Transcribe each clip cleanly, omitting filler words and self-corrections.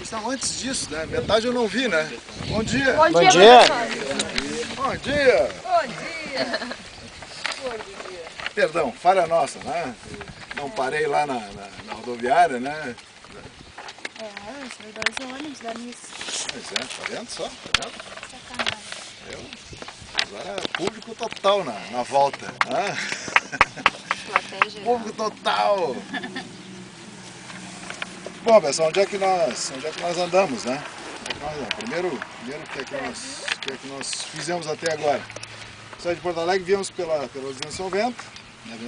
Então, antes disso, né? Metade eu não vi, né? Bom dia! Bom dia! Bom dia! Bom dia! Perdão, falha nossa, né? Não parei lá na rodoviária, né? Os dois ônibus da missa. Pois é, tá vendo só? Tá vendo? Sacanagem. Agora é público total na volta. Né? Plateia geral. Público total! Bom, pessoal, onde é que nós andamos, né? Primeiro o que é que nós fizemos até agora? Saímos de Porto Alegre, viemos pela Usina São Bento, né?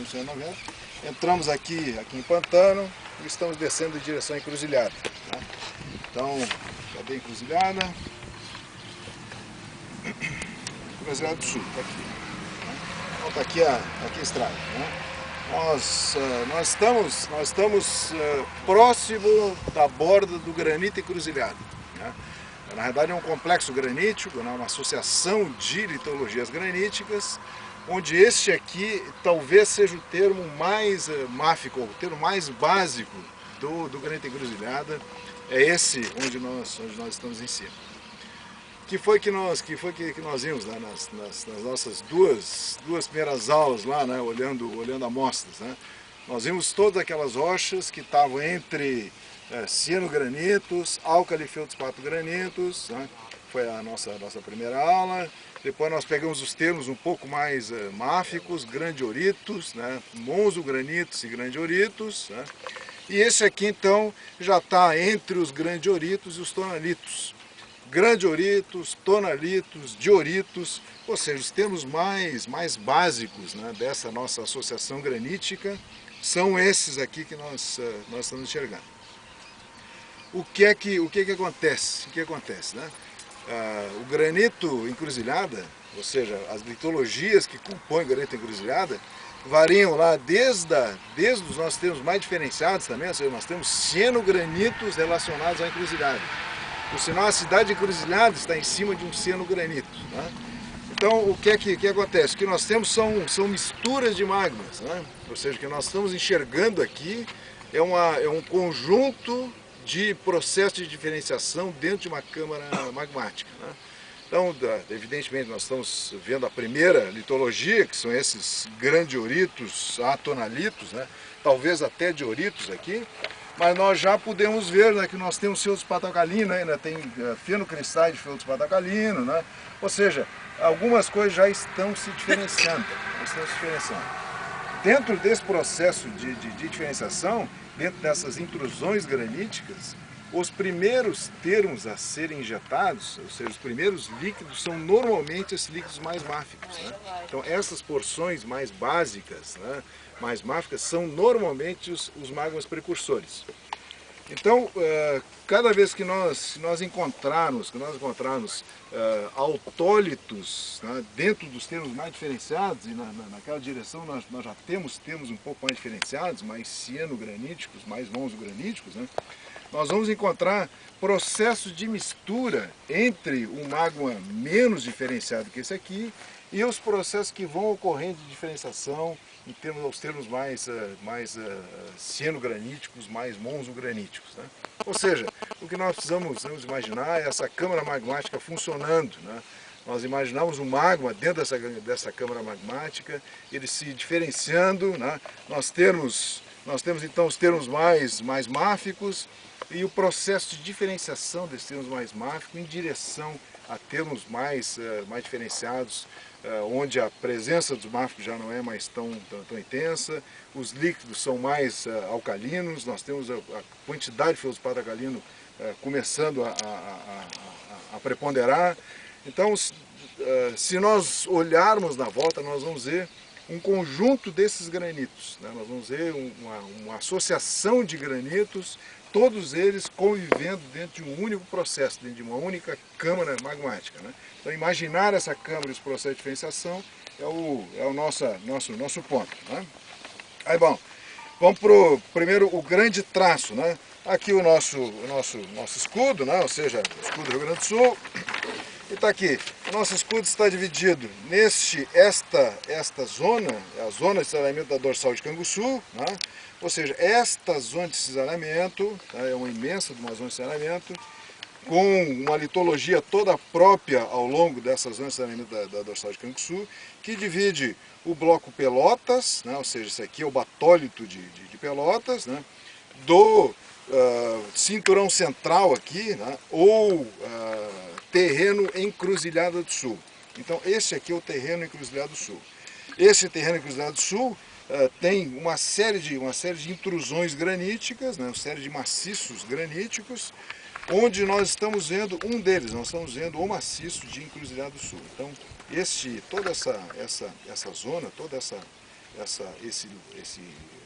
Entramos aqui em Pantano e estamos descendo em direção à Encruzilhada. Né? Então, cadê a Encruzilhada? Encruzilhada do Sul, está aqui. Então, está aqui a estrada. Né? Nós estamos próximo da borda do Granito Encruzilhada. Né? Na verdade é um complexo granítico, né? Uma associação de litologias graníticas, onde este aqui talvez seja o termo mais máfico, o termo mais básico do Granito Encruzilhada, é esse onde nós estamos em cima. Que foi que nós vimos, né, nas nossas duas primeiras aulas lá, né, olhando amostras, né? Nós vimos todas aquelas rochas que estavam entre cianogranitos, alcalifeldspato-granitos, né? Foi a nossa primeira aula. Depois nós pegamos os termos um pouco mais máficos, grandioritos, né, monzogranitos e grandioritos, né? E esse aqui então já está entre os grandioritos e os tonalitos. Grandioritos, tonalitos, dioritos, ou seja, os termos mais básicos, né, dessa nossa associação granítica são esses aqui que nós estamos enxergando. O que acontece? Né? O granito encruzilhada, ou seja, as litologias que compõem o granito encruzilhada, variam lá desde os nossos termos mais diferenciados também, ou seja, nós temos cianogranitos relacionados à encruzilhada. Por sinal, a cidade de Encruzilhada está em cima de um cianogranito. Né? Então, o que acontece? O que nós temos são misturas de magmas. Né? Ou seja, o que nós estamos enxergando aqui é um conjunto de processos de diferenciação dentro de uma câmara magmática. Né? Então, evidentemente, nós estamos vendo a primeira litologia, que são esses grandioritos, atonalitos, né? Talvez até dioritos aqui. Mas nós já podemos ver, né, que nós temos feldspato alcalino, ainda tem fenocristais de feldspato alcalino, né? Ou seja, algumas coisas já estão se diferenciando. Dentro desse processo de diferenciação, dentro dessas intrusões graníticas, os primeiros termos a serem injetados, ou seja, os primeiros líquidos, são normalmente esses líquidos mais máficos. Né? Então essas porções mais básicas, né, mais máficas, são normalmente os magmas precursores. Então, cada vez que nós encontrarmos autólitos, né, dentro dos termos mais diferenciados, e naquela direção nós já temos termos um pouco mais diferenciados, mais cianograníticos, mais monzograníticos, né, nós vamos encontrar processos de mistura entre um magma menos diferenciado que esse aqui e os processos que vão ocorrendo de diferenciação aos termos mais cianograníticos, mais monzograníticos. Né? Ou seja, o que nós precisamos imaginar é essa câmara magmática funcionando. Né? Nós imaginamos o magma dentro dessa câmara magmática, ele se diferenciando. Né? Nós temos então os termos mais máficos e o processo de diferenciação desses termos mais máficos em direção a termos mais diferenciados, onde a presença dos máficos já não é mais tão intensa, os líquidos são mais alcalinos, nós temos a quantidade de feldspato alcalino começando a preponderar. Então, se nós olharmos na volta, nós vamos ver um conjunto desses granitos, né? Nós vamos ver uma associação de granitos, todos eles convivendo dentro de um único processo, dentro de uma única câmara magmática. Né? Então imaginar essa câmara e os processos de diferenciação é o nosso ponto. Né? Aí bom, vamos primeiro o grande traço. Né? Aqui o nosso escudo, né? Ou seja, o escudo do Rio Grande do Sul. E está aqui O nosso escudo está dividido esta zona, é a zona de cisalhamento da dorsal de Canguçu, né? Ou seja, esta zona de cisalhamento, tá? É uma imensa de uma zona de cisalhamento, com uma litologia toda própria ao longo dessa zona de cisalhamento da dorsal de Canguçu, que divide o bloco Pelotas, né? Ou seja, esse aqui é o batólito de Pelotas, né? Do cinturão central aqui, né? Ou terreno Encruzilhada do Sul. Então esse aqui é o terreno Encruzilhada do Sul. Esse terreno Encruzilhada do Sul tem uma série de intrusões graníticas, né? Uma série de maciços graníticos, onde nós estamos vendo um deles, nós estamos vendo o maciço de Encruzilhada do Sul. Então toda essa zona, esse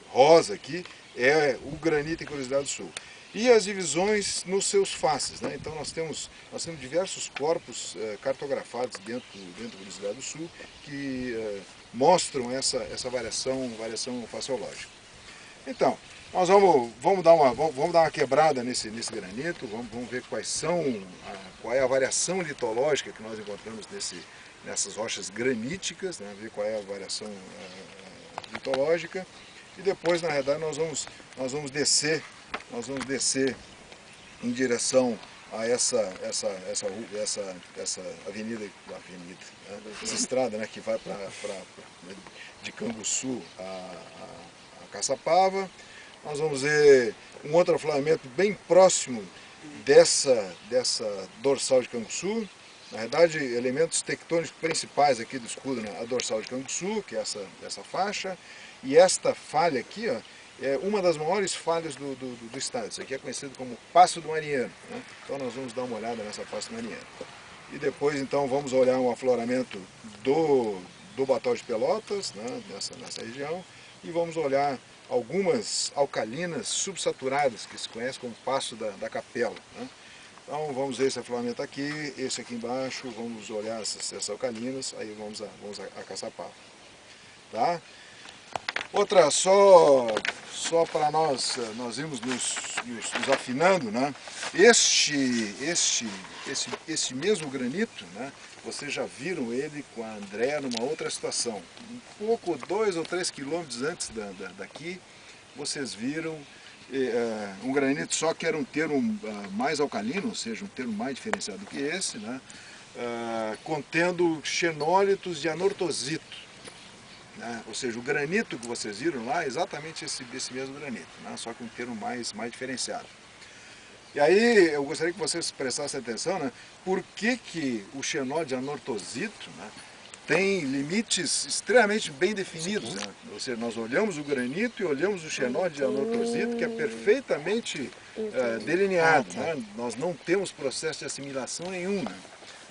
rosa aqui é o granito Encruzilhada do Sul. E as divisões nos seus faces, né? Então nós temos diversos corpos cartografados dentro do Encruzilhada do Sul que mostram essa variação faciológica. Então, nós vamos dar uma quebrada nesse granito, vamos ver qual é a variação litológica que nós encontramos nessas rochas graníticas, né? Ver qual é a variação litológica, e depois, na realidade, nós vamos descer em direção a essa avenida, né? Essa estrada, né, que vai de Canguçu a Caçapava. Nós vamos ver um outro afloramento bem próximo dessa dorsal de Canguçu. Na verdade, elementos tectônicos principais aqui do escudo, né? A dorsal de Canguçu, que é essa faixa, e esta falha aqui, ó, é uma das maiores falhas do estado. Isso aqui é conhecido como Passo do Marinheiro, né? Então nós vamos dar uma olhada nessa Passo do Marinheiro. E depois, então, vamos olhar um afloramento do Batal de Pelotas, né? nessa região, e vamos olhar algumas alcalinas subsaturadas, que se conhece como Passo da Capela, né? Então vamos ver esse afloramento aqui, esse aqui embaixo, vamos olhar essas alcalinas, aí vamos a Caçapava. Tá? Outra, só para nós irmos nos afinando, né? Esse mesmo granito, né? Vocês já viram ele com a Andréa numa outra situação. Um pouco, 2 ou 3 quilômetros antes daqui, vocês viram um granito, só que era um termo mais alcalino, ou seja, um termo mais diferenciado do que esse, né? Contendo xenólitos de anortosito, né? Ou seja, o granito que vocês viram lá é exatamente esse mesmo granito, né? Só que um termo mais diferenciado. E aí eu gostaria que vocês prestassem atenção, né? Por que o xenólito de anortosito, né, tem limites extremamente bem definidos, né? Ou seja, nós olhamos o granito e olhamos o xenólito de anortosito, que é perfeitamente delineado, né? Nós não temos processo de assimilação nenhum, né?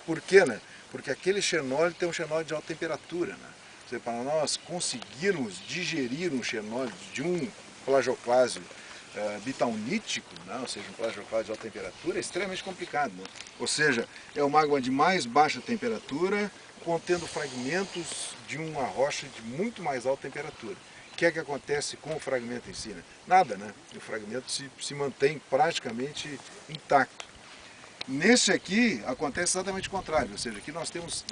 Por quê, né? Porque aquele xenólito é um xenólito de alta temperatura, né? Ou seja, para nós conseguirmos digerir um xenólito de um plagioclásio bitaunítico, né? Ou seja, um plagioclásio de alta temperatura, é extremamente complicado, né? Ou seja, é um magma de mais baixa temperatura, contendo fragmentos de uma rocha de muito mais alta temperatura. O que é que acontece com o fragmento em si, né? Nada, né? O fragmento se mantém praticamente intacto. Nesse aqui acontece exatamente o contrário, ou seja, aqui nós temos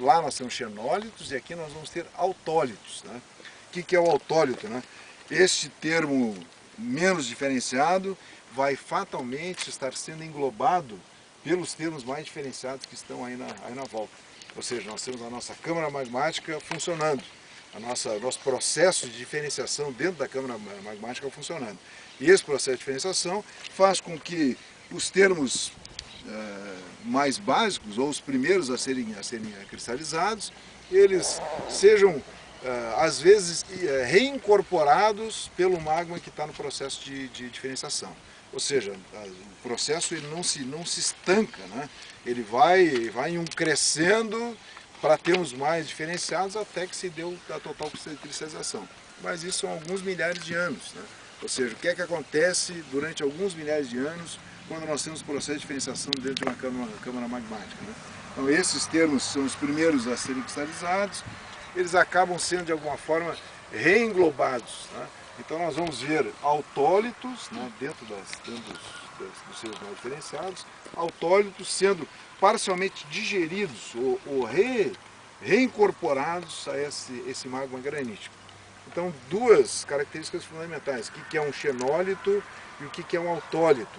xenólitos e aqui nós vamos ter autólitos, né? O que é o autólito, né? Este termo menos diferenciado vai fatalmente estar sendo englobado pelos termos mais diferenciados que estão aí na volta. Ou seja, nós temos a nossa câmara magmática funcionando, nosso processo de diferenciação dentro da câmara magmática funcionando. E esse processo de diferenciação faz com que os termos mais básicos, ou os primeiros a serem cristalizados, eles sejam, às vezes, reincorporados pelo magma que está no processo de diferenciação. Ou seja, o processo ele não se estanca, né? Ele vai em um crescendo para termos mais diferenciados até que se deu a total cristalização. Mas isso são alguns milhares de anos, né? Ou seja, o que é que acontece durante alguns milhares de anos quando nós temos o processo de diferenciação dentro de uma câmara magmática, né? Então esses termos são os primeiros a serem cristalizados, eles acabam sendo de alguma forma reenglobados, né? Então nós vamos ver autólitos, né, dentro dos seus mais diferenciados, autólitos sendo parcialmente digeridos ou reincorporados a esse magma granítico. Então, duas características fundamentais, o que é um xenólito e o que é um autólito.